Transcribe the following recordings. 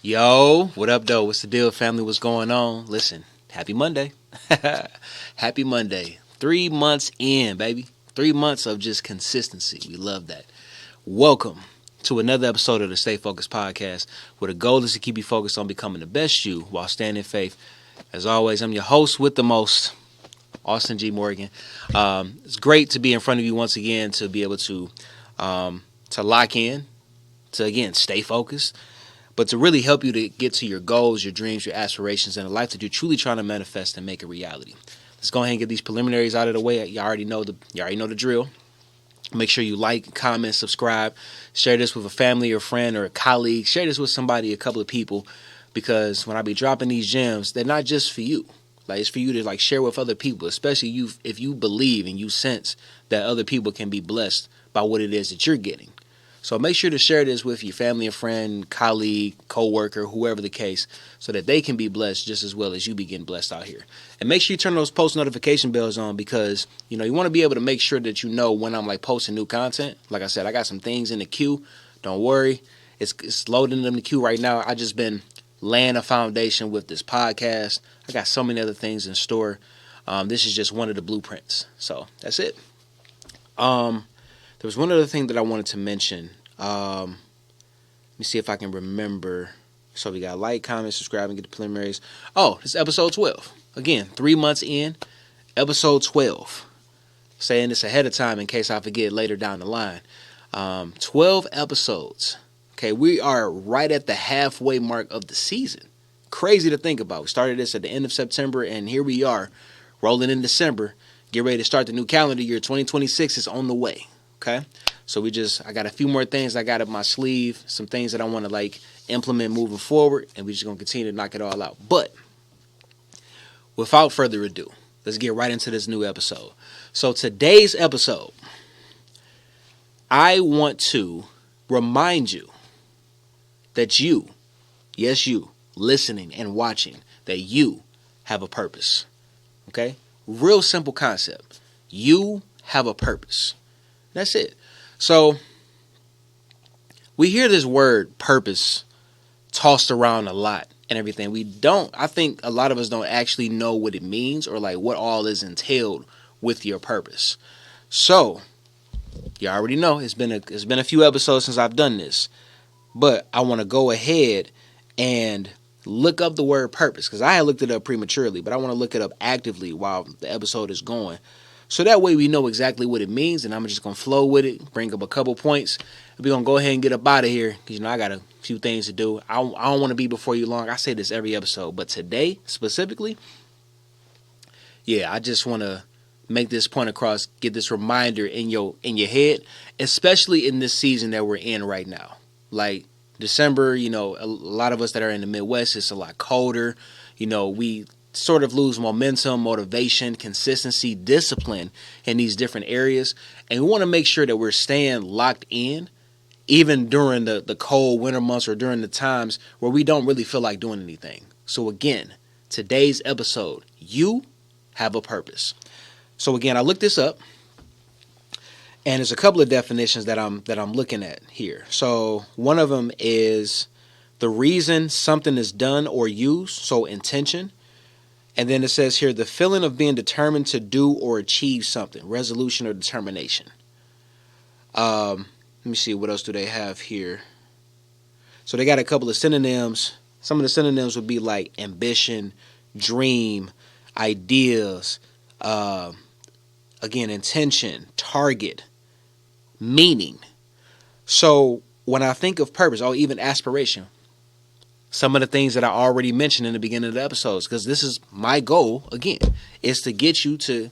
Yo, what up, though? What's the deal, family? What's going on? Listen, happy Monday. Happy Monday. 3 months in, baby. 3 months of just consistency. We love that. Welcome to another episode of the Stay Focused podcast, where the goal is to keep you focused on becoming the best you while staying in faith. As always, I'm your host with the most, Austin G. Morgan. It's great to be in front of you once again, to be able to lock in, to again stay focused, but to really help you to get to your goals, your dreams, your aspirations, and a life that you're truly trying to manifest and make a reality. Let's go ahead and get these preliminaries out of the way. You already know the drill. Make sure you like, comment, subscribe, share this with a family or friend or a colleague. Share this with somebody, a couple of people, because when I be dropping these gems, they're not just for you. Like, it's for you to share with other people, especially if you believe and you sense that other people can be blessed by what it is that you're getting. So make sure to share this with your family and friend, colleague, co-worker, whoever the case, so that they can be blessed just as well as you be getting blessed out here. And make sure you turn those post notification bells on, because you want to be able to make sure that you know when I'm posting new content. Like I said, I got some things in the queue. Don't worry. It's loading in the queue right now. I just been laying a foundation with this podcast. I got so many other things in store. This is just one of the blueprints. So that's it. There was one other thing that I wanted to mention. Let me see if I can remember. So we got like, comment, subscribe, and get the preliminaries. Oh, this is episode 12. Again, 3 months in, episode 12. Saying this ahead of time in case I forget later down the line. 12 episodes. Okay, we are right at the halfway mark of the season. Crazy to think about. We started this at the end of September, and here we are, rolling in December. Get ready to start the new calendar year. 2026 is on the way. Okay, so I got a few more things I got up my sleeve, some things that I want to implement moving forward, and we're just going to continue to knock it all out. But without further ado, let's get right into this new episode. So today's episode, I want to remind you that you, yes you, listening and watching, that you have a purpose. Okay? Real simple concept. You have a purpose. That's it. So we hear this word purpose tossed around a lot and everything. I think a lot of us don't actually know what it means, or what all is entailed with your purpose. So you already know it's been a few episodes since I've done this, but I want to go ahead and look up the word purpose, because I had looked it up prematurely, but I want to look it up actively while the episode is going. So that way we know exactly what it means, and I'm just going to flow with it, bring up a couple points, and we're going to go ahead and get up out of here, because, I got a few things to do. I don't want to be before you long. I say this every episode, but today, specifically, I just want to make this point across, get this reminder in your head, especially in this season that we're in right now. Like December, a lot of us that are in the Midwest, it's a lot colder. We sort of lose momentum, motivation, consistency, discipline in these different areas. And we want to make sure that we're staying locked in, even during the cold winter months or during the times where we don't really feel like doing anything. So again, today's episode, you have a purpose. So again, I looked this up, and there's a couple of definitions that I'm looking at here. So one of them is the reason something is done or used, so intention. And then it says here, the feeling of being determined to do or achieve something, resolution or determination. Let me see, what else do they have here? So they got a couple of synonyms. Some of the synonyms would be like ambition, dream, ideas, again, intention, target, meaning. So when I think of purpose, or even aspiration, some of the things that I already mentioned in the beginning of the episodes, because this is my goal, again, is to get you to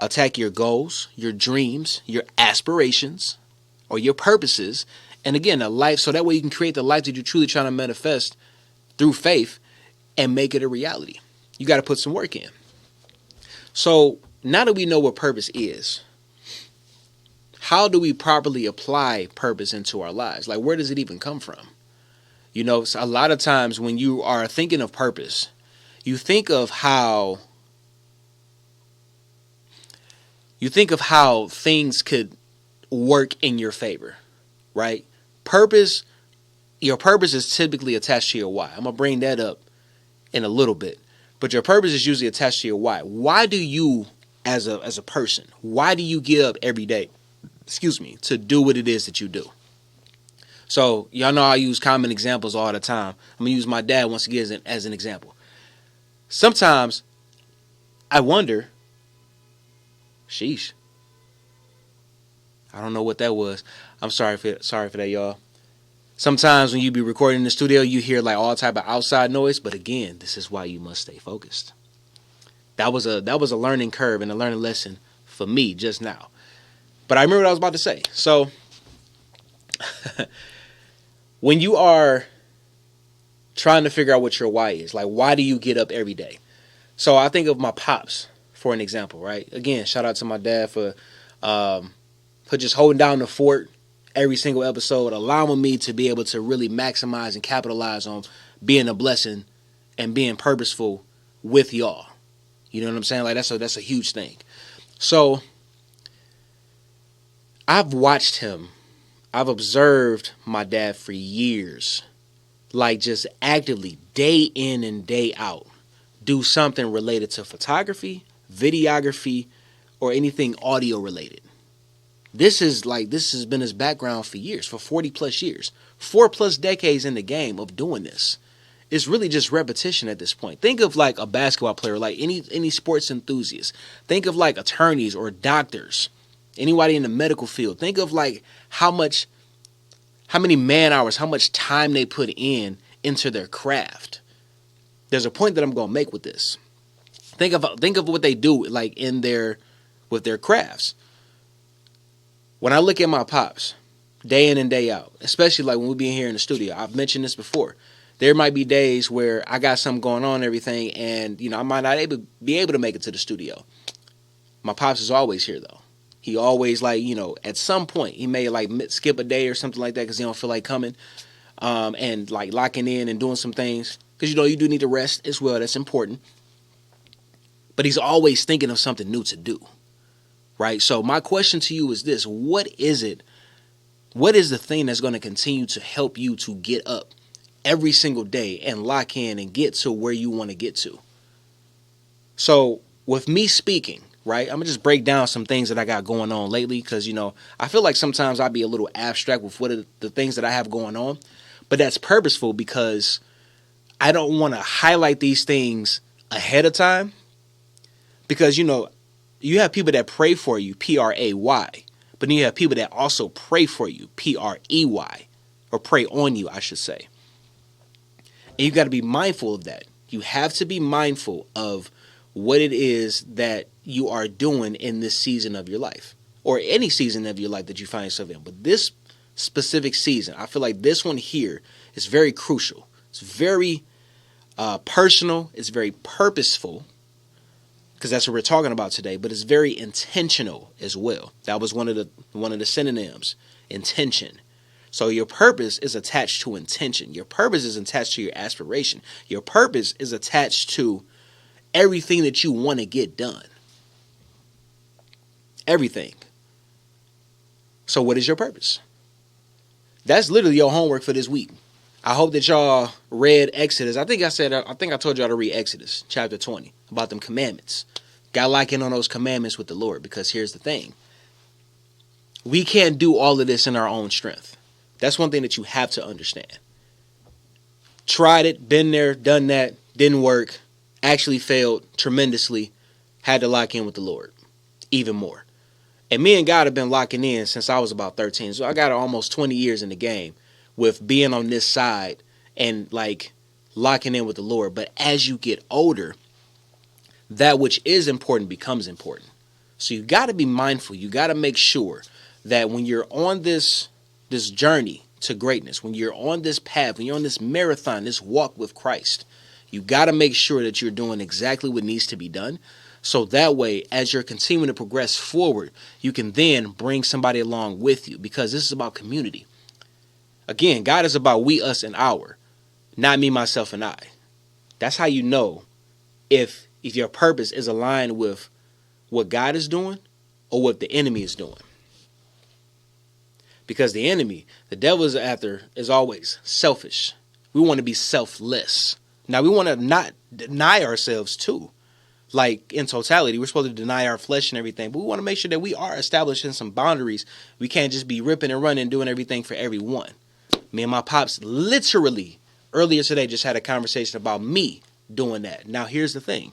attack your goals, your dreams, your aspirations, or your purposes, and again, a life, so that way you can create the life that you're truly trying to manifest through faith and make it a reality. You got to put some work in. So now that we know what purpose is, how do we properly apply purpose into our lives? Where does it even come from? A lot of times when you are thinking of purpose, you think of how things could work in your favor, right? Purpose your purpose is typically attached to your why. I'm going to bring that up in a little bit. But your purpose is usually attached to your why. Why do you, as a person, why do you get up every day, to do what it is that you do? So y'all know I use common examples all the time. I'm going to use my dad once again as an example. Sometimes I wonder, sheesh, I don't know what that was. I'm sorry for that, y'all. Sometimes when you be recording in the studio, you hear like all type of outside noise. But again, this is why you must stay focused. That was a learning curve and a learning lesson for me just now. But I remember what I was about to say. So when you are trying to figure out what your why is, like why do you get up every day? So I think of my pops for an example, right? Again, shout out to my dad for just holding down the fort every single episode, allowing me to be able to really maximize and capitalize on being a blessing and being purposeful with y'all. You know what I'm saying? Like that's a huge thing. So I've watched him. I've observed my dad for years, like just actively day in and day out do something related to photography, videography, or anything audio related. This has been his background for years, for 40 plus years, 4+ decades in the game of doing this. It's really just repetition at this point. Think of like a basketball player, like any sports enthusiast. Think of like attorneys or doctors, anybody in the medical field. Think of like how many man hours, how much time they put into their craft. There's a point that I'm going to make with this. Think of what they do like with their crafts. When I look at my pops, day in and day out, especially like when we be here in the studio, I've mentioned this before. There might be days where I got something going on and everything, and I might not be able to make it to the studio. My pops is always here though. He always at some point he may like skip a day or something like that because he don't feel like coming, and like locking in and doing some things because you do need to rest as well. That's important. But he's always thinking of something new to do. Right? So my question to you is this: what is it? What is the thing that's going to continue to help you to get up every single day and lock in and get to where you want to get to? So with me speaking, right, I'm going to just break down some things that I got going on lately because, I feel like sometimes I'll be a little abstract with what are the things that I have going on. But that's purposeful because I don't want to highlight these things ahead of time because, you have people that pray for you, Pray, but then you have people that also pray for you, Prey, or pray on you, I should say. And you got to be mindful of that. You have to be mindful of what it is that you are doing in this season of your life, or any season of your life that you find yourself in. But this specific season, I feel like this one here is very crucial. It's very personal. It's very purposeful. Because that's what we're talking about today, but it's very intentional as well. That was one of the synonyms, intention. So your purpose is attached to intention. Your purpose is attached to your aspiration. Your purpose is attached to everything that you want to get done. Everything. So what is your purpose? That's literally your homework for this week. I hope that y'all read Exodus. I think I told y'all to read Exodus chapter 20 about them commandments. Got to lock in on those commandments with the Lord because here's the thing. We can't do all of this in our own strength. That's one thing that you have to understand. Tried it, been there, done that, didn't work, actually failed tremendously, had to lock in with the Lord even more. And me and God have been locking in since I was about 13. So I got almost 20 years in the game with being on this side and like locking in with the Lord. But as you get older, that which is important becomes important. So you got to be mindful. You got to make sure that when you're on this journey to greatness, when you're on this path, when you're on this marathon, this walk with Christ, you got to make sure that you're doing exactly what needs to be done. So that way, as you're continuing to progress forward, you can then bring somebody along with you because this is about community. Again, God is about we, us, and our, not me, myself, and I. That's how you know if your purpose is aligned with what God is doing or what the enemy is doing. Because the enemy, the devil is after, is always selfish. We want to be selfless. Now, we want to not deny ourselves too. Like, in totality, we're supposed to deny our flesh and everything, but we want to make sure that we are establishing some boundaries. We can't just be ripping and running, doing everything for everyone. Me and my pops literally earlier today just had a conversation about me doing that. Now, here's the thing.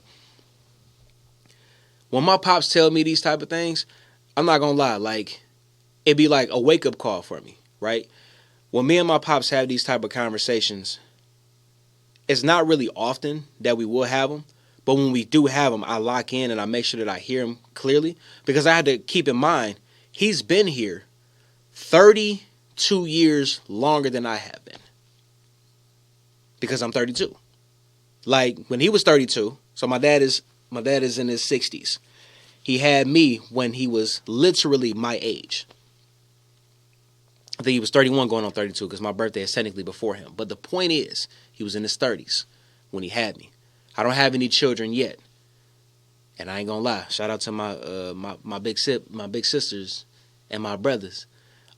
When my pops tell me these type of things, I'm not going to lie, like, it'd be like a wake-up call for me, right? When me and my pops have these type of conversations, it's not really often that we will have them, but when we do have them, I lock in and I make sure that I hear him clearly, because I had to keep in mind, he's been here 32 years longer than I have been, because I'm 32. Like, when he was 32, so my dad is in his 60s. He had me when he was literally my age. I think he was 31 going on 32 because my birthday is technically before him. But the point is, he was in his 30s when he had me. I don't have any children yet. And I ain't gonna lie. Shout out to my big sisters and my brothers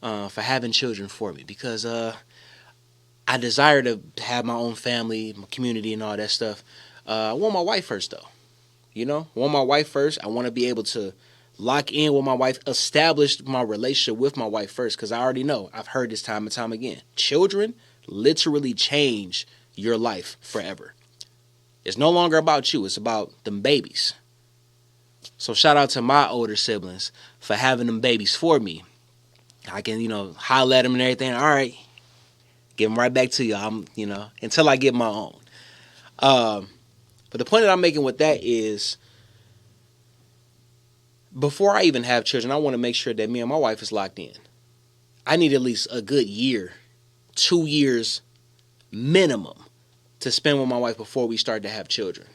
for having children for me. Because I desire to have my own family, my community and all that stuff. I want my wife first though. You know? I want my wife first. I want to be able to lock in with my wife, establish my relationship with my wife first, because I already know, I've heard this time and time again, children literally change your life forever. It's no longer about you, it's about them babies. So shout out to my older siblings for having them babies for me. I can, holler at them and everything. All right, give them right back to you. Until I get my own. But the point that I'm making with that is, before I even have children, I want to make sure that me and my wife is locked in. I need at least a good year, 2 years minimum to spend with my wife before we start to have children.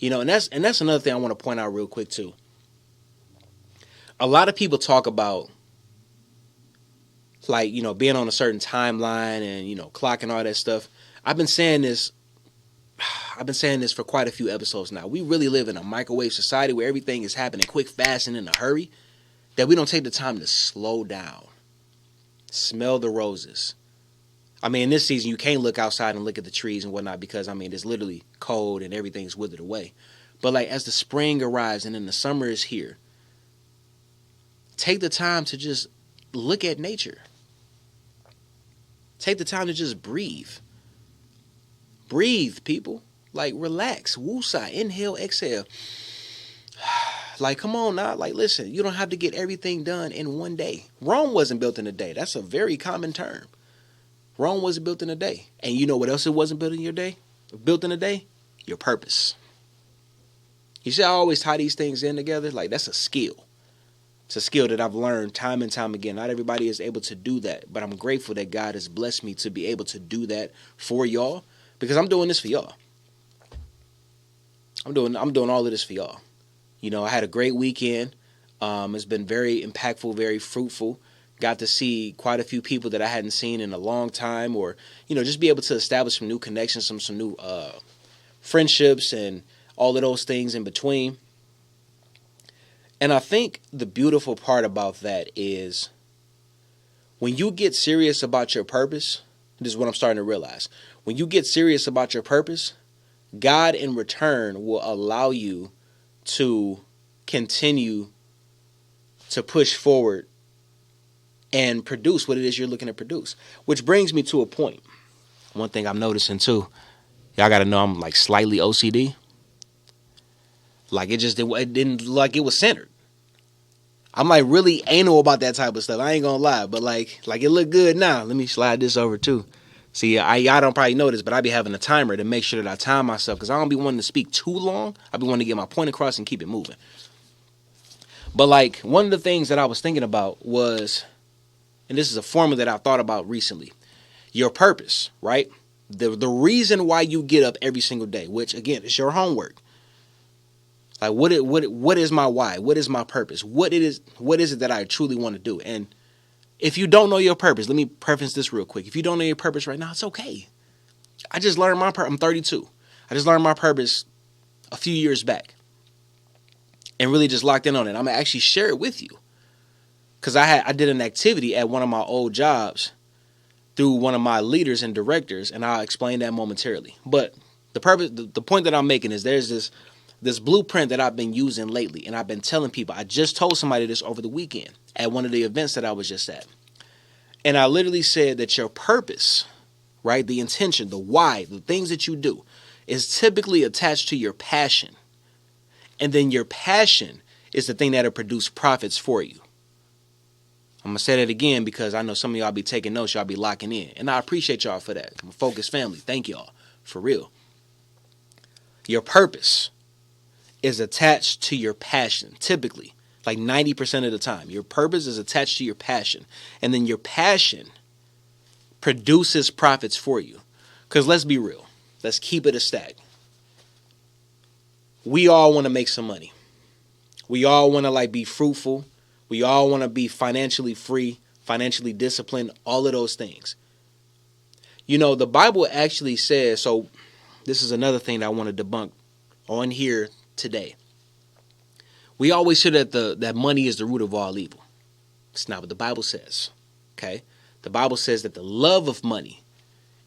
And that's another thing I want to point out real quick too. A lot of people talk about being on a certain timeline and clock and all that stuff. I've been saying this for quite a few episodes now. We really live in a microwave society where everything is happening quick, fast, and in a hurry, that we don't take the time to slow down. Smell the roses. This season, you can't look outside and look at the trees and whatnot because, it's literally cold and everything's withered away. But, as the spring arrives and then the summer is here, take the time to just look at nature. Take the time to just breathe. Breathe, people. Relax. Woosah. Inhale, exhale. Come on now. Listen, you don't have to get everything done in one day. Rome wasn't built in a day. That's a very common term. Rome wasn't built in a day. And you know what else it wasn't built in your day? Built in a day? Your purpose. You see, I always tie these things in together. That's a skill. It's a skill that I've learned time and time again. Not everybody is able to do that. But I'm grateful that God has blessed me to be able to do that for y'all. Because I'm doing this for y'all. I'm doing all of this for y'all. I had a great weekend. It's been very impactful, very fruitful. Got to see quite a few people that I hadn't seen in a long time, or just be able to establish some new connections, some new friendships, and all of those things in between. And I think the beautiful part about that is when you get serious about your purpose. This is what I'm starting to realize. When you get serious about your purpose, God in return will allow you to continue to push forward and produce what it is you're looking to produce. Which brings me to a point. One thing I'm noticing too, y'all got to know I'm slightly OCD. It didn't it was centered. I'm really anal about that type of stuff. I ain't gonna lie, but it look good now. Let me slide this over too. See, y'all don't probably know this, but I be having a timer to make sure that I time myself because I don't be wanting to speak too long. I be wanting to get my point across and keep it moving. But one of the things that I was thinking about was, and this is a formula that I thought about recently, your purpose, right? The reason why you get up every single day, which again is your homework. What is my why? What is my purpose? What is it that I truly want to do? And if you don't know your purpose, let me preface this real quick. If you don't know your purpose right now, it's okay. I just learned my purpose. I'm 32. I just learned my purpose a few years back and really just locked in on it. I'm going to actually share it with you because I did an activity at one of my old jobs through one of my leaders and directors, and I'll explain that momentarily. But the point that I'm making is there's this blueprint that I've been using lately, and I've been telling people. I just told somebody this over the weekend at one of the events that I was just at. And I literally said that your purpose, right, the intention, the why, the things that you do, is typically attached to your passion. And then your passion is the thing that'll produce profits for you. I'm going to say that again because I know some of y'all be taking notes, y'all be locking in. And I appreciate y'all for that. I'm a focused family. Thank y'all. For real. Your purpose is attached to your passion, typically. Like 90% of the time. Your purpose is attached to your passion. And then your passion produces profits for you. Because let's be real. Let's keep it a stack. We all want to make some money. We all want to be fruitful. We all want to be financially free, financially disciplined, all of those things. You know, the Bible actually says, so this is another thing that I want to debunk on here today. We always hear that money is the root of all evil. It's not what the Bible says. Okay? The Bible says that the love of money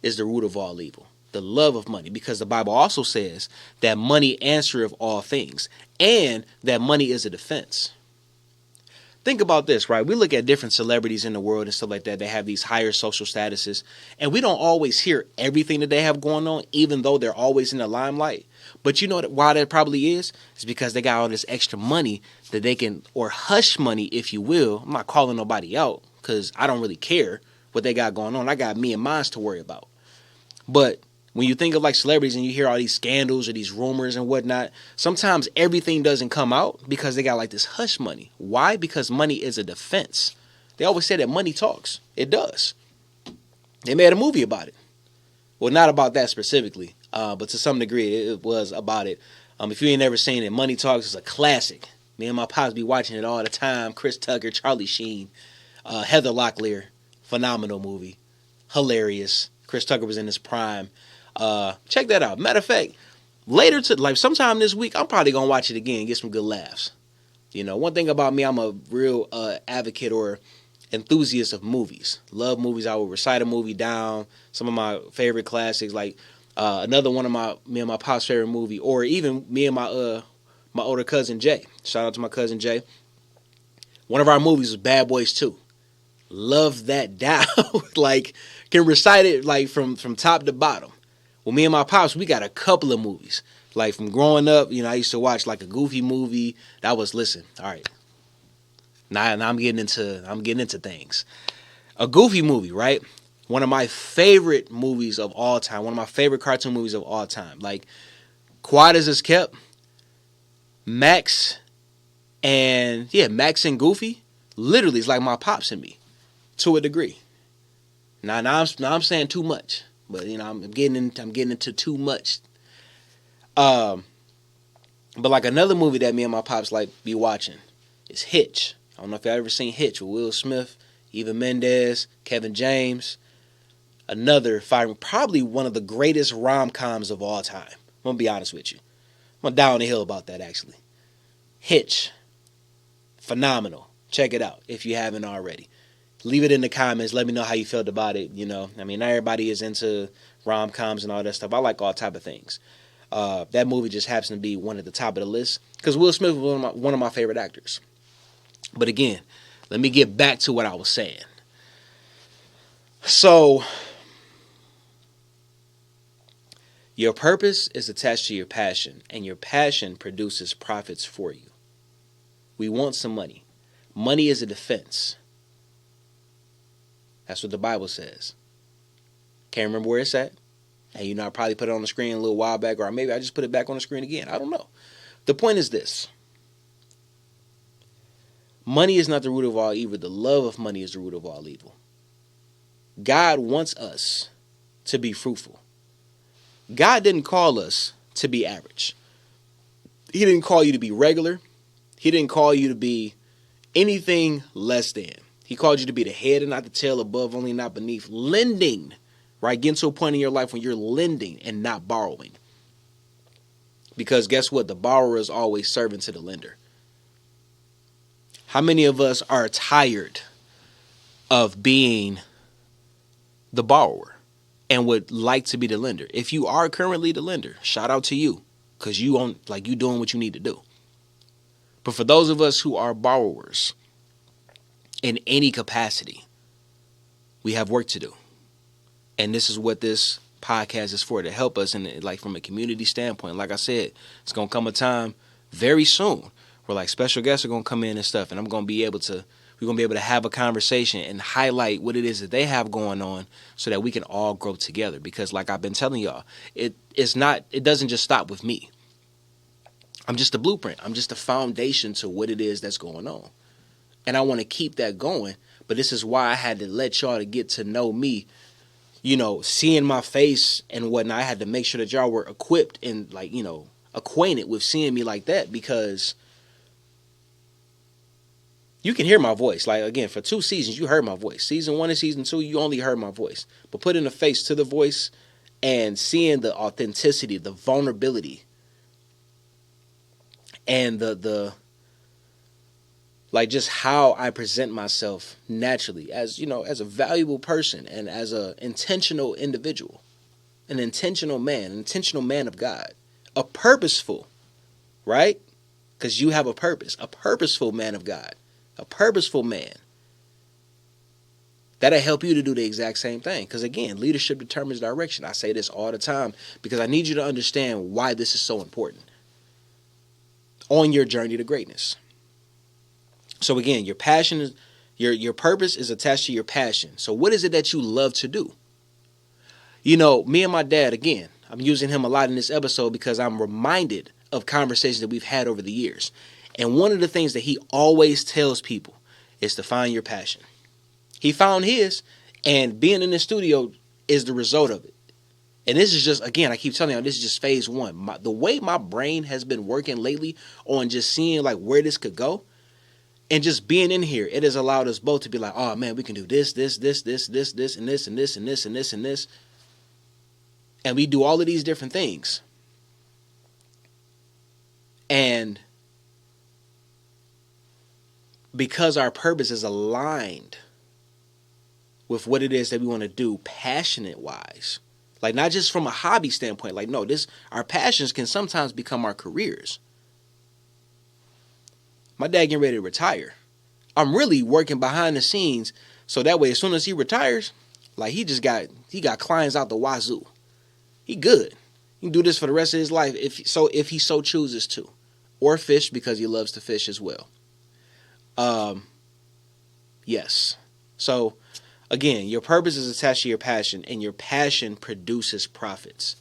is the root of all evil. The love of money, because the Bible also says that money answereth all things, and that money is a defense. Think about this, right? We look at different celebrities in the world and stuff like that. They have these higher social statuses, and we don't always hear everything that they have going on, even though they're always in the limelight. But you know why that probably is? It's because they got all this extra money that they can, or hush money, if you will. I'm not calling nobody out because I don't really care what they got going on. I got me and mine to worry about. But when you think of celebrities and you hear all these scandals or these rumors and whatnot, sometimes everything doesn't come out because they got this hush money. Why? Because money is a defense. They always say that money talks. It does. They made a movie about it. Well, not about that specifically, but to some degree it was about it. If you ain't never seen it, Money Talks is a classic. Me and my pops be watching it all the time. Chris Tucker, Charlie Sheen, Heather Locklear. Phenomenal movie. Hilarious. Chris Tucker was in his prime. Check that out. Matter of fact, later sometime this week, I'm probably gonna watch it again and get some good laughs. You know, one thing about me, I'm a real advocate or enthusiast of movies. Love movies. I will recite a movie down. Some of my favorite classics, another one of me and my pop's favorite movie, or even me and my older cousin Jay. Shout out to my cousin Jay. One of our movies was Bad Boys 2. Love that down. Can recite it from top to bottom. Well, me and my pops, we got a couple of movies. From growing up, I used to watch a Goofy movie. That was, listen, all right. Now I'm getting into things. A Goofy movie, right? One of my favorite movies of all time. One of my favorite cartoon movies of all time. Quiet as It's Kept. Max and Goofy literally is like my pops and me to a degree. Now I'm saying too much. But I'm getting into too much. But another movie that me and my pops be watching is Hitch. I don't know if y'all ever seen Hitch with Will Smith, Eva Mendes, Kevin James. Probably one of the greatest rom-coms of all time. I'm gonna be honest with you. I'm down the hill about that actually. Hitch. Phenomenal. Check it out if you haven't already. Leave it in the comments. Let me know how you felt about it. Not everybody is into rom-coms and all that stuff. I like all type of things. That movie just happens to be one at the top of the list because Will Smith was one of my favorite actors. But again, let me get back to what I was saying. So, your purpose is attached to your passion, and your passion produces profits for you. We want some money. Money is a defense. That's what the Bible says. Can't remember where it's at. And I probably put it on the screen a little while back, or maybe I just put it back on the screen again. I don't know. The point is this. Money is not the root of all evil. The love of money is the root of all evil. God wants us to be fruitful. God didn't call us to be average. He didn't call you to be regular. He didn't call you to be anything less than. He called you to be the head and not the tail, above only, not beneath. Lending, right? Getting to a point in your life when you're lending and not borrowing. Because guess what? The borrower is always servant to the lender. How many of us are tired of being the borrower and would like to be the lender? If you are currently the lender, shout out to you, because you doing what you need to do. But for those of us who are borrowers in any capacity, we have work to do. And this is what this podcast is for, to help us in, like, from a community standpoint. Like I said, it's gonna come a time very soon where, like, special guests are gonna come in and stuff, and we're gonna be able to have a conversation and highlight what it is that they have going on, so that we can all grow together. Because, like I've been telling y'all, it doesn't just stop with me. I'm just a blueprint. I'm just a foundation to what it is that's going on. And I want to keep that going. But this is why I had to let y'all to get to know me, seeing my face and whatnot. I had to make sure that y'all were equipped and, like, acquainted with seeing me like that, because you can hear my voice. Like, again, for 2 seasons, you heard my voice. Season 1 and season 2, you only heard my voice. But putting a face to the voice and seeing the authenticity, the vulnerability, and the like, just how I present myself naturally as a valuable person and as a intentional individual, an intentional man of God, a purposeful, right? Because you have a purpose, a purposeful man of God, a purposeful man. That'll help you to do the exact same thing. Because, again, leadership determines direction. I say this all the time because I need you to understand why this is so important on your journey to greatness. So, again, your passion is your purpose is attached to your passion. So what is it that you love to do? Me and my dad, again, I'm using him a lot in this episode because I'm reminded of conversations that we've had over the years. And one of the things that he always tells people is to find your passion. He found his, and being in the studio is the result of it. And this is just, again, I keep telling you, this is just phase 1. The way my brain has been working lately on just seeing, like, where this could go, and just being in here, it has allowed us both to be like, oh man, we can do this, and this, and this, and this, and this, and this, and this, and this. And we do all of these different things. And because our purpose is aligned with what it is that we want to do passionate wise, like, not just from a hobby standpoint, like, no, our passions can sometimes become our careers. My dad getting ready to retire. I'm really working behind the scenes so that way, as soon as he retires, like, he got clients out the wazoo. He good. He can do this for the rest of his life if he so chooses to, or fish because he loves to fish as well. Yes. So, again, your purpose is attached to your passion, and your passion produces profits.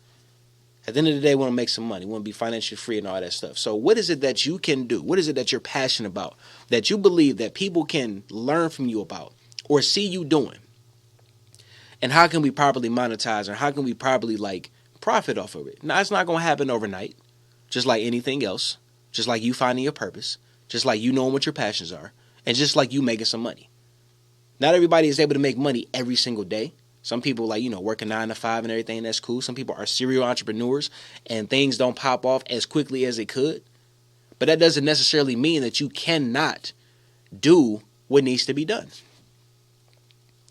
At the end of the day, we want to make some money. We want to be financially free and all that stuff. So what is it that you can do? What is it that you're passionate about, that you believe that people can learn from you about or see you doing? And how can we properly monetize, or how can we properly, like, profit off of it? Now, it's not going to happen overnight, just like anything else, just like you finding your purpose, just like you knowing what your passions are, and just like you making some money. Not everybody is able to make money every single day. Some people, like, work a 9 to 5 and everything, that's cool. Some people are serial entrepreneurs and things don't pop off as quickly as it could. But that doesn't necessarily mean that you cannot do what needs to be done.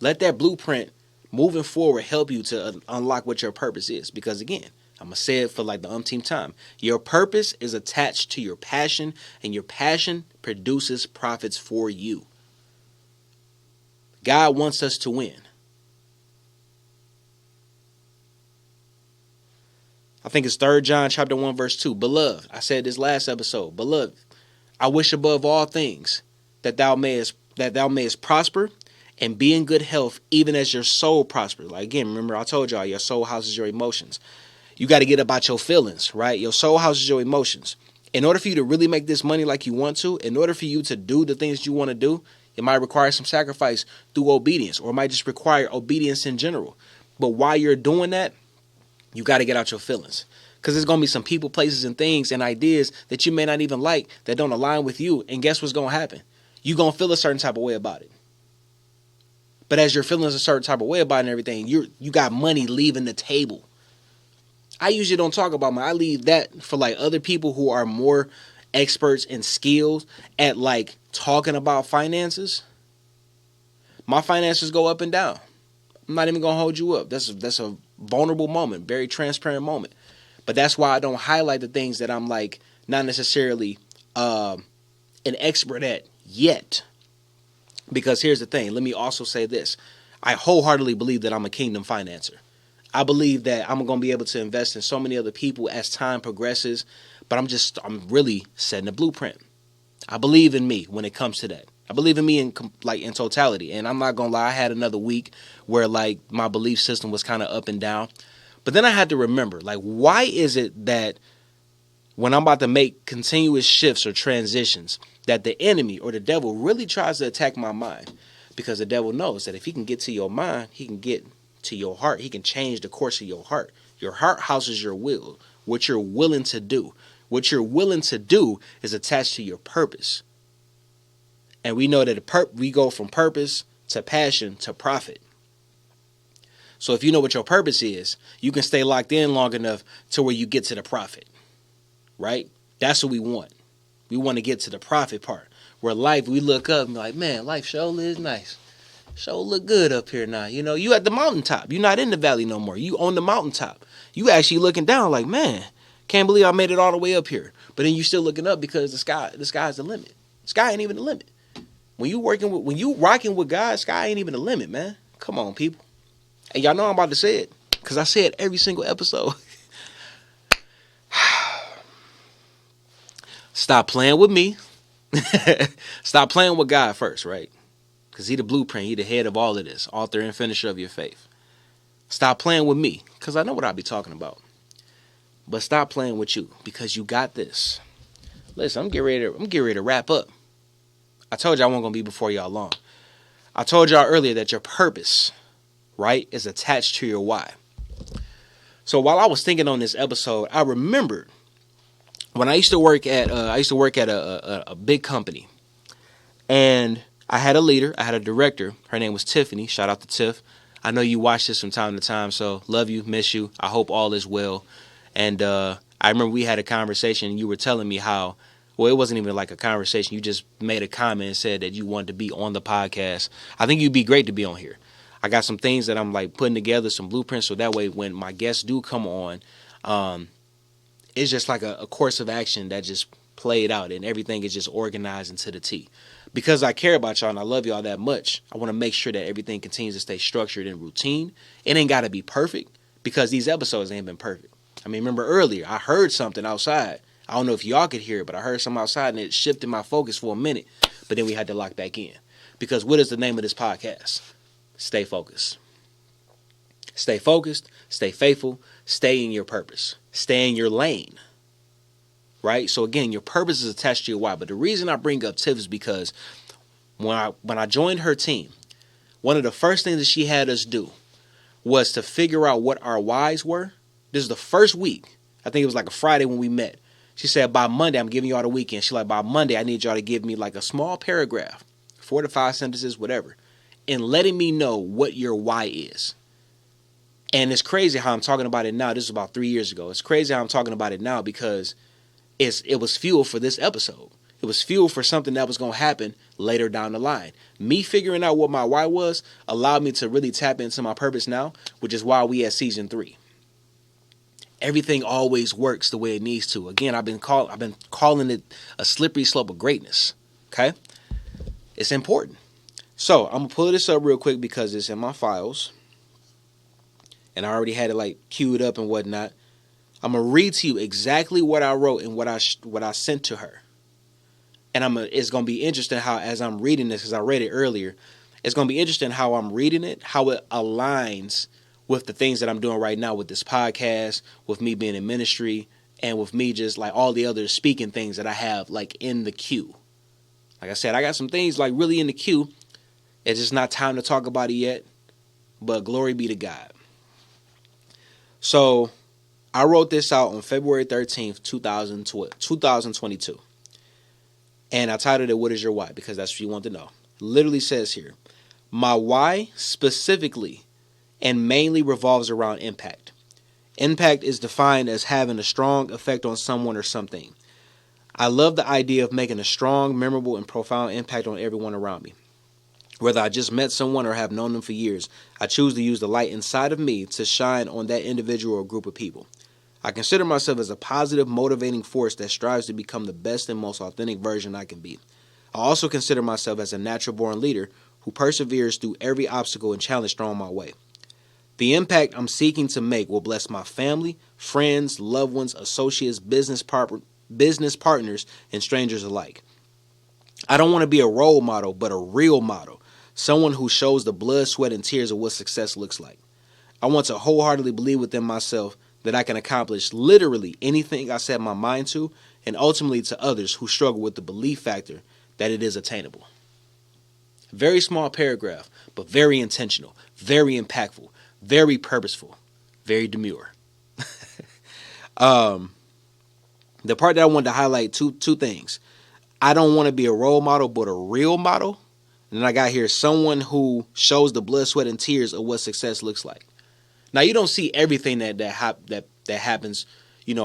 Let that blueprint moving forward help you to unlock what your purpose is. Because, again, I'm going to say it for, like, the umpteenth time. Your purpose is attached to your passion, and your passion produces profits for you. God wants us to win. I think it's 3 John chapter 1 verse 2. Beloved, I said this last episode. Beloved, I wish above all things that thou mayest prosper and be in good health, even as your soul prospers. Like, again, remember I told y'all, your soul houses your emotions. You got to get about your feelings, right? Your soul houses your emotions. In order for you to really make this money like you want to, in order for you to do the things you want to do, it might require some sacrifice through obedience, or it might just require obedience in general. But while you're doing that, you got to get out your feelings, because there's going to be some people, places, and things and ideas that you may not even like that don't align with you. And guess what's going to happen? You're going to feel a certain type of way about it. But as you're feeling a certain type of way about it and everything, you got money leaving the table. I usually don't talk about money. I leave that for, like, other people who are more experts and skills at like talking about finances, my finances go up and down. I'm not even gonna hold you up. That's a vulnerable moment, very transparent moment. But that's why I don't highlight the things that I'm like not necessarily an expert at yet. Because here's the thing. Let me also say this. I wholeheartedly believe that I'm a kingdom financer. I believe that I'm going to be able to invest in so many other people as time progresses. But I'm really setting a blueprint. I believe in me when it comes to that. I believe in me in totality. And I'm not going to lie. I had another week where like my belief system was kind of up and down. But then I had to remember, like, why is it that when I'm about to make continuous shifts or transitions, that the enemy or the devil really tries to attack my mind? Because the devil knows that if he can get to your mind, he can get to your heart. He can change the course of your heart. Your heart houses your will, what you're willing to do. What you're willing to do is attached to your purpose. And we know that we go from purpose to passion to profit. So if you know what your purpose is, you can stay locked in long enough to where you get to the profit, right? That's what we want. We want to get to the profit part. Where life, we look up and be like, man, life sure is nice. Sure look good up here now. You know, you at the mountaintop. You're not in the valley no more. You on the mountaintop. You actually looking down like, man, can't believe I made it all the way up here. But then you still looking up because the sky's the limit. The sky ain't even the limit. When you rocking with God, sky ain't even the limit, man. Come on, people. And y'all know I'm about to say it, because I say it every single episode. Stop playing with me. Stop playing with God first, right? Because he the blueprint. He the head of all of this. Author and finisher of your faith. Stop playing with me, because I know what I be talking about. But stop playing with you, because you got this. Listen, I'm getting ready to wrap up. I told you I wasn't going to be before y'all long. I told y'all earlier that your purpose, right, is attached to your why. So while I was thinking on this episode, I remembered when I used to work at a big company, and I had a leader, I had a director. Her name was Tiffany. Shout out to Tiff. I know you watch this from time to time, so love you, miss you. I hope all is well. And I remember we had a conversation, and you were telling me how, well, it wasn't even like a conversation. You just made a comment and said that you wanted to be on the podcast. I think you'd be great to be on here. I got some things that I'm like putting together, some blueprints, so that way when my guests do come on, it's just like a course of action that just played out and everything is just organized into the T. Because I care about y'all and I love y'all that much, I want to make sure that everything continues to stay structured and routine. It ain't got to be perfect, because these episodes ain't been perfect. I mean, remember earlier, I heard something outside. I don't know if y'all could hear it, but I heard something outside and it shifted my focus for a minute. But then we had to lock back in. Because what is the name of this podcast? Stay focused. Stay focused, stay faithful, stay in your purpose. Stay in your lane. Right? So again, your purpose is attached to your why. But the reason I bring up Tiff is because when I joined her team, one of the first things that she had us do was to figure out what our whys were. This is the first week. I think it was like a Friday when we met. She said, by Monday, I'm giving y'all the weekend. She's like, by Monday, I need y'all to give me like a small paragraph, 4 to 5 sentences, whatever, and letting me know what your why is. And it's crazy how I'm talking about it now. This is about 3 years ago. It's crazy how I'm talking about it now because it was fuel for this episode. It was fuel for something that was going to happen later down the line. Me figuring out what my why was allowed me to really tap into my purpose now, which is why we at season 3. Everything always works the way it needs to. Again, I've been calling it a slippery slope of greatness. Okay? It's important. So I'm gonna pull this up real quick because it's in my files. And I already had it like queued up and whatnot. I'm gonna read to you exactly what I wrote and what I sent to her. And it's gonna be interesting how, as I'm reading this, because I read it earlier, it's gonna be interesting how I'm reading it, how it aligns with the things that I'm doing right now with this podcast, with me being in ministry, and with me just like all the other speaking things that I have like in the queue. Like I said, I got some things like really in the queue. It's just not time to talk about it yet, but glory be to God. So I wrote this out on February 13th, 2022. And I titled it, What is Your Why? Because that's what you want to know. Literally says here, my why specifically and mainly revolves around impact. Impact is defined as having a strong effect on someone or something. I love the idea of making a strong, memorable, and profound impact on everyone around me. Whether I just met someone or have known them for years, I choose to use the light inside of me to shine on that individual or group of people. I consider myself as a positive, motivating force that strives to become the best and most authentic version I can be. I also consider myself as a natural-born leader who perseveres through every obstacle and challenge thrown my way. The impact I'm seeking to make will bless my family, friends, loved ones, associates, business partners, and strangers alike. I don't want to be a role model, but a real model. Someone who shows the blood, sweat, and tears of what success looks like. I want to wholeheartedly believe within myself that I can accomplish literally anything I set my mind to, and ultimately to others who struggle with the belief factor that it is attainable. Very small paragraph, but very intentional, very impactful, very purposeful, very demure. The part that I wanted to highlight, two things. I don't want to be a role model, but a real model. And then I got here, someone who shows the blood, sweat, and tears of what success looks like. Now, you don't see everything that happens,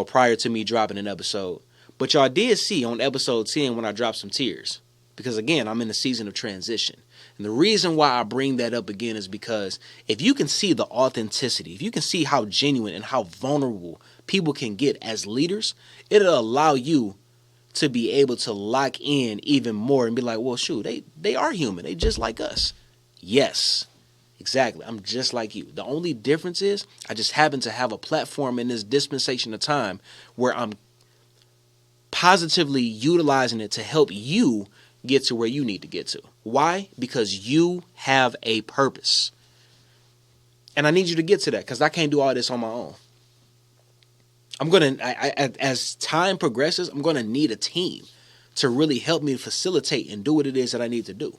prior to me dropping an episode. But y'all did see on episode 10 when I dropped some tears. Because, again, I'm in a season of transition. And the reason why I bring that up again is because if you can see the authenticity, if you can see how genuine and how vulnerable people can get as leaders, it'll allow you to be able to lock in even more and be like, well, shoot, they are human. They just like us. Yes, exactly. I'm just like you. The only difference is I just happen to have a platform in this dispensation of time where I'm positively utilizing it to help you get to where you need to get to. Why? Because you have a purpose. And I need you to get to that because I can't do all this on my own. As time progresses, I'm going to need a team to really help me facilitate and do what it is that I need to do,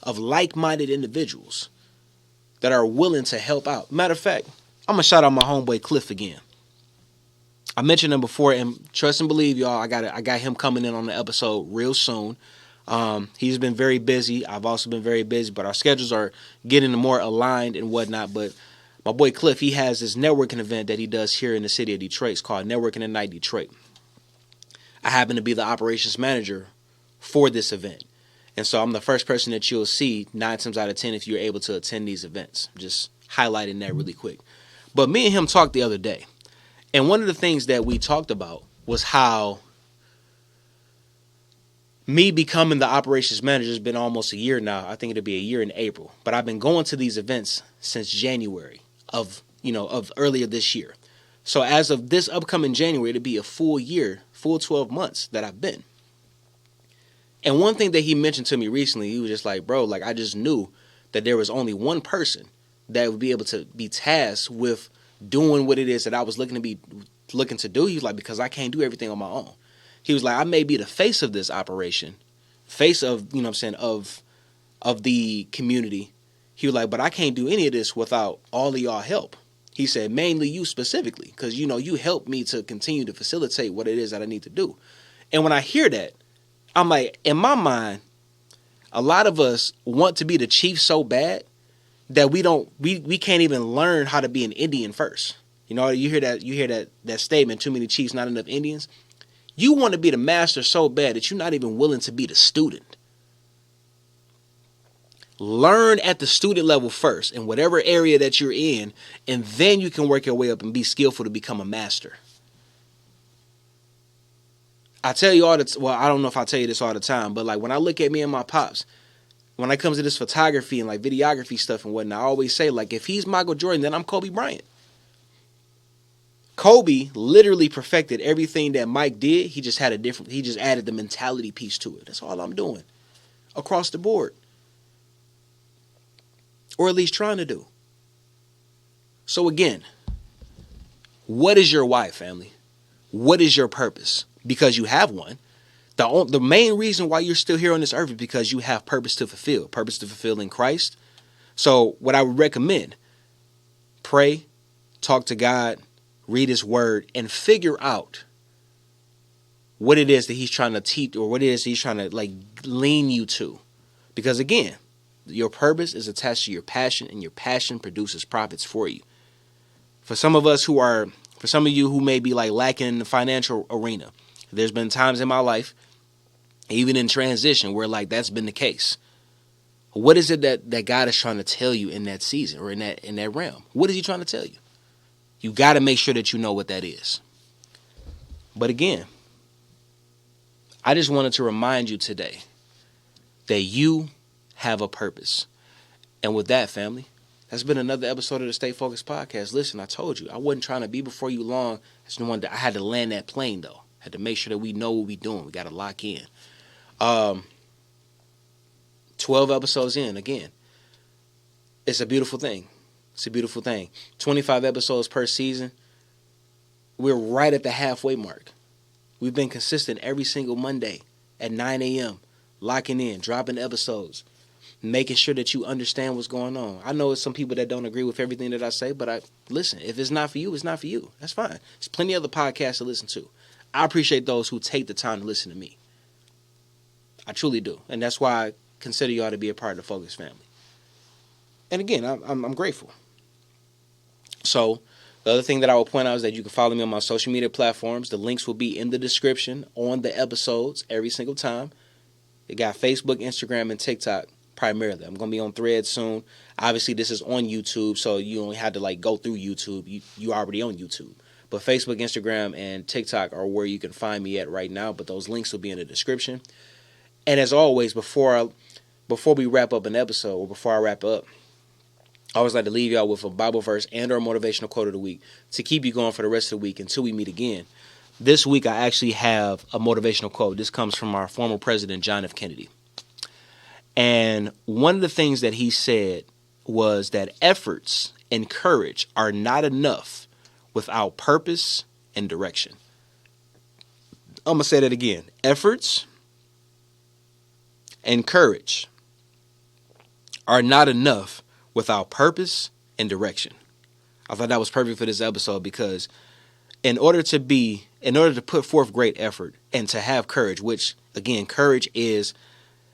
of like-minded individuals that are willing to help out. Matter of fact, I'm going to shout out my homeboy Cliff again. I mentioned him before, and trust and believe, y'all, I got him coming in on the episode real soon. He's been very busy. I've also been very busy, but our schedules are getting more aligned and whatnot. But my boy Cliff, he has this networking event that he does here in the city of Detroit. It's called Networking at Night Detroit. I happen to be the operations manager for this event. And so I'm the first person that you'll see 9 times out of 10 if you're able to attend these events. Just highlighting that really quick. But me and him talked the other day. And one of the things that we talked about was how me becoming the operations manager has been almost a year now. I think it'll be a year in April. But I've been going to these events since January of earlier this year. So as of this upcoming January, it'll be a full year, full 12 months that I've been. And one thing that he mentioned to me recently, he was just like, bro, like I just knew that there was only one person that would be able to be tasked with doing what it is that I was looking to do. He was like, because I can't do everything on my own. He was like, I may be the face of this operation, face of, of the community. He was like, but I can't do any of this without all of y'all help. He said, mainly you specifically, because, you help me to continue to facilitate what it is that I need to do. And when I hear that, I'm like, in my mind, a lot of us want to be the chief so bad that we can't even learn how to be an Indian first. You hear that statement, too many chiefs, not enough Indians. You want to be the master so bad that you're not even willing to be the student. Learn at the student level first in whatever area that you're in, and then you can work your way up and be skillful to become a master. I tell you I don't know if I tell you this all the time, but like when I look at me and my pops, when it comes to this photography and like videography stuff and whatnot, I always say, like, if he's Michael Jordan, then I'm Kobe Bryant. Kobe literally perfected everything that Mike did. He just added the mentality piece to it. That's all I'm doing across the board. Or at least trying to do. So again, what is your why, family? What is your purpose? Because you have one. The main reason why you're still here on this earth is because you have purpose to fulfill in Christ. So what I would recommend, pray, talk to God, read his word, and figure out what it is that he's trying to teach or what it is he's trying to like lean you to. Because again, your purpose is attached to your passion, and your passion produces profits for you. For some of you who may be like lacking in the financial arena, There's been times in my life, even in transition, where like that's been the case. What is it that God is trying to tell you in that season or in that realm? What is he trying to tell you? You got to make sure that you know what that is. But again, I just wanted to remind you today that you have a purpose. And with that, family, that's been another episode of the Stay Focused podcast. Listen, I told you, I wasn't trying to be before you long. I had to land that plane, though. I had to make sure that we know what we're doing. We got to lock in. 12 episodes in, again. It's a beautiful thing. It's a beautiful thing. 25 episodes per season. We're right at the halfway mark. We've been consistent every single Monday at 9 a.m., locking in, dropping episodes, making sure that you understand what's going on. I know it's some people that don't agree with everything that I say, but listen, if it's not for you, it's not for you. That's fine. There's plenty of other podcasts to listen to. I appreciate those who take the time to listen to me. I truly do. And that's why I consider y'all to be a part of the Focus family. And again, I'm grateful. So the other thing that I will point out is that you can follow me on my social media platforms. The links will be in the description on the episodes every single time. It got Facebook, Instagram, and TikTok primarily. I'm going to be on Threads soon. Obviously, this is on YouTube, so you only had to like go through YouTube. You already on YouTube. But Facebook, Instagram, and TikTok are where you can find me at right now. But those links will be in the description. And as always, before we wrap up an episode, or before I wrap up, I always like to leave y'all with a Bible verse and or motivational quote of the week to keep you going for the rest of the week until we meet again. This week, I actually have a motivational quote. This comes from our former president, John F. Kennedy. And one of the things that he said was that efforts and courage are not enough without purpose and direction. I'm going to say that again. Efforts and courage are not enough without purpose and direction. I thought that was perfect for this episode because in order to put forth great effort and to have courage, which again, courage is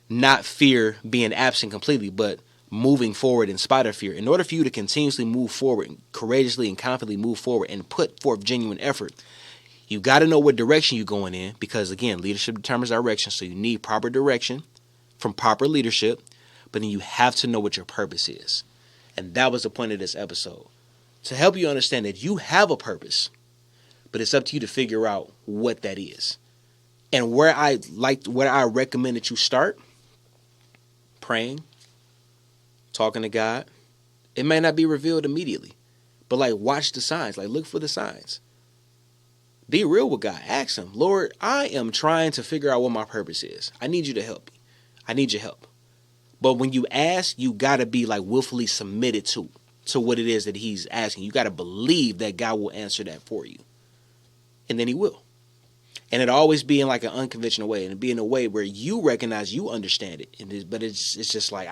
not fear being absent completely, but moving forward in spite of fear. In order for you to continuously move forward, courageously and confidently move forward and put forth genuine effort, you got to know what direction you're going in because again, leadership determines direction. So you need proper direction from proper leadership, but then you have to know what your purpose is. And that was the point of this episode, to help you understand that you have a purpose, but it's up to you to figure out what that is. And where I recommend that you start, praying, talking to God. It may not be revealed immediately, but like watch the signs, like look for the signs. Be real with God. Ask him, Lord, I am trying to figure out what my purpose is. I need you to help me. I need your help. But when you ask, you got to be like willfully submitted to what it is that he's asking. You got to believe that God will answer that for you. And then he will. And it'll always be in like an unconventional way. And it'll be in a way where you recognize you understand it. But it's just like,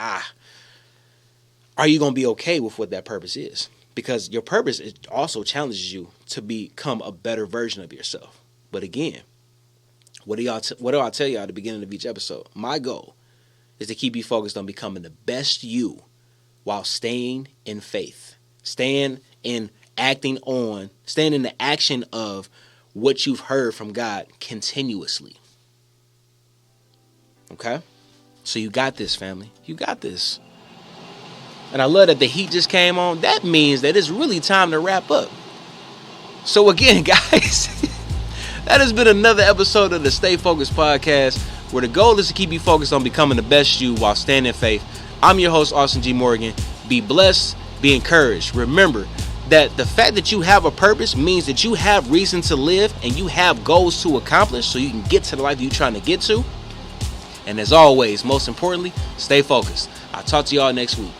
are you going to be okay with what that purpose is? Because your purpose also challenges you to become a better version of yourself. But again, what do I tell y'all at the beginning of each episode? My goal is to keep you focused on becoming the best you while staying in faith, staying in the action of what you've heard from God continuously. Okay? So you got this, family. You got this. And I love that the heat just came on. That means that it's really time to wrap up. So again, guys, that has been another episode of the Stay Focused podcast, where the goal is to keep you focused on becoming the best you while staying in faith. I'm your host, Austin G. Morgan. Be blessed, be encouraged. Remember that the fact that you have a purpose means that you have reason to live and you have goals to accomplish so you can get to the life you're trying to get to. And as always, most importantly, stay focused. I'll talk to y'all next week.